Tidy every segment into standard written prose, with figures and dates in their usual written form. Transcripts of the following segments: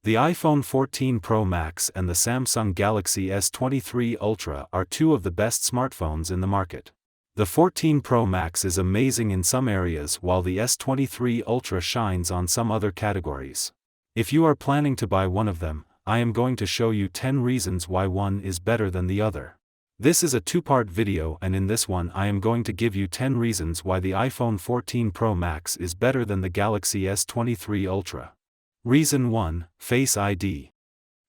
The iPhone 14 Pro Max and the Samsung Galaxy S23 Ultra are two of the best smartphones in the market. The 14 Pro Max is amazing in some areas while the S23 Ultra shines on some other categories. If you are planning to buy one of them, I am going to show you 10 reasons why one is better than the other. This is a two-part video, and in this one I am going to give you 10 reasons why the iPhone 14 Pro Max is better than the Galaxy S23 Ultra. Reason 1. Face ID.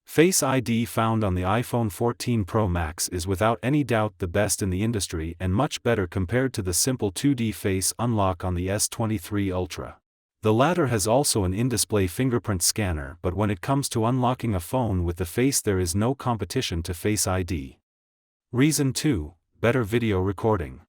Face ID found on the iPhone 14 Pro Max is without any doubt the best in the industry and much better compared to the simple 2D face unlock on the S23 Ultra. The latter has also an in-display fingerprint scanner, but when it comes to unlocking a phone with the face there is no competition to Face ID. Reason 2. Better video recording.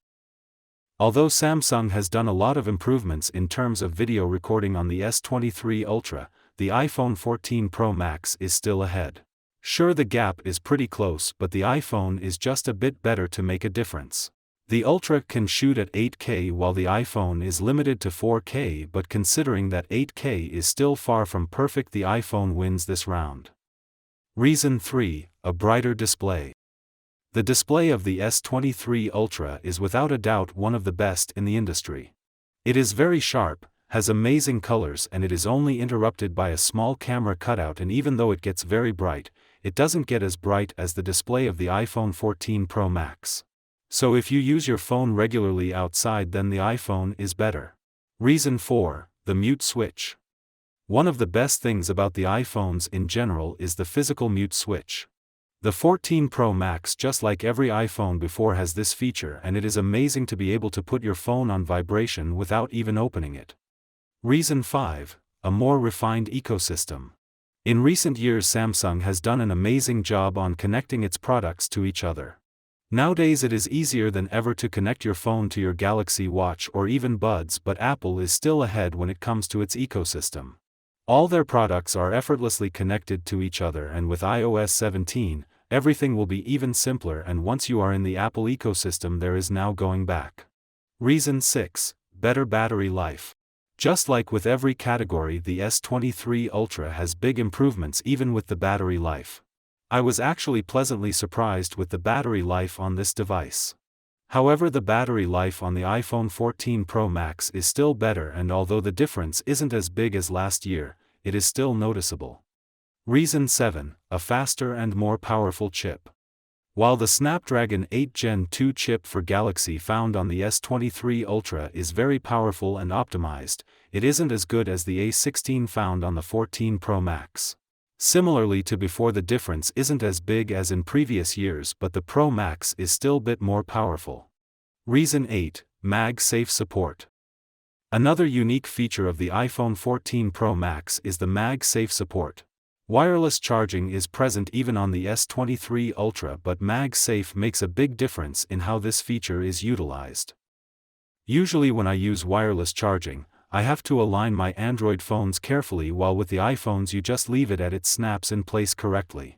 Although Samsung has done a lot of improvements in terms of video recording on the S23 Ultra, the iPhone 14 Pro Max is still ahead. Sure, the gap is pretty close, but the iPhone is just a bit better to make a difference. The Ultra can shoot at 8K while the iPhone is limited to 4K, but considering that 8K is still far from perfect, the iPhone wins this round. Reason 3. A brighter display. The display of the S23 Ultra is without a doubt one of the best in the industry. It is very sharp, has amazing colors, and it is only interrupted by a small camera cutout, and even though it gets very bright, it doesn't get as bright as the display of the iPhone 14 Pro Max. So if you use your phone regularly outside, then the iPhone is better. Reason 4. The mute switch. One of the best things about the iPhones in general is the physical mute switch. The 14 Pro Max, just like every iPhone before, has this feature, and it is amazing to be able to put your phone on vibration without even opening it. Reason 5. A more refined ecosystem. In recent years Samsung has done an amazing job on connecting its products to each other. Nowadays it is easier than ever to connect your phone to your Galaxy Watch or even Buds, but Apple is still ahead when it comes to its ecosystem. All their products are effortlessly connected to each other, and with iOS 17, everything will be even simpler, and once you are in the Apple ecosystem there is no going back. Reason 6. Better battery life. Just like with every category, the S23 Ultra has big improvements even with the battery life. I was actually pleasantly surprised with the battery life on this device. However, the battery life on the iPhone 14 Pro Max is still better, and although the difference isn't as big as last year, it is still noticeable. Reason 7. A faster and more powerful chip. While the Snapdragon 8 Gen 2 chip for Galaxy found on the S23 Ultra is very powerful and optimized, it isn't as good as the A16 found on the 14 Pro Max. Similarly to before, the difference isn't as big as in previous years, but the Pro Max is still a bit more powerful. Reason 8. MagSafe support. Another unique feature of the iPhone 14 Pro Max is the MagSafe support. Wireless charging is present even on the S23 Ultra, but MagSafe makes a big difference in how this feature is utilized. Usually when I use wireless charging, I have to align my Android phones carefully, while with the iPhones you just leave it and it snaps in place correctly.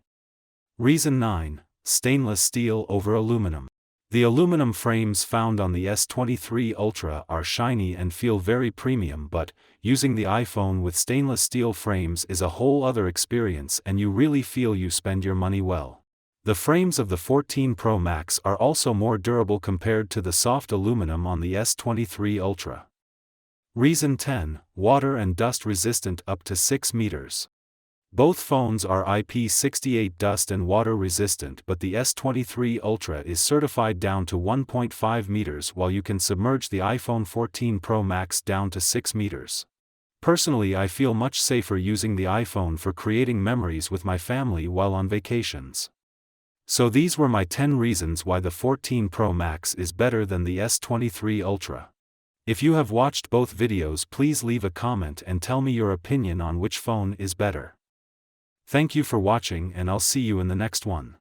Reason 9. Stainless steel over aluminum. The aluminum frames found on the S23 Ultra are shiny and feel very premium, but using the iPhone with stainless steel frames is a whole other experience, and you really feel you spend your money well. The frames of the 14 Pro Max are also more durable compared to the soft aluminum on the S23 Ultra. Reason 10. Water and dust resistant up to 6 meters. Both phones are IP68 dust and water resistant, but the S23 Ultra is certified down to 1.5 meters, while you can submerge the iPhone 14 Pro Max down to 6 meters. Personally, I feel much safer using the iPhone for creating memories with my family while on vacations. So these were my 10 reasons why the 14 Pro Max is better than the S23 Ultra. If you have watched both videos, please leave a comment and tell me your opinion on which phone is better. Thank you for watching, and I'll see you in the next one.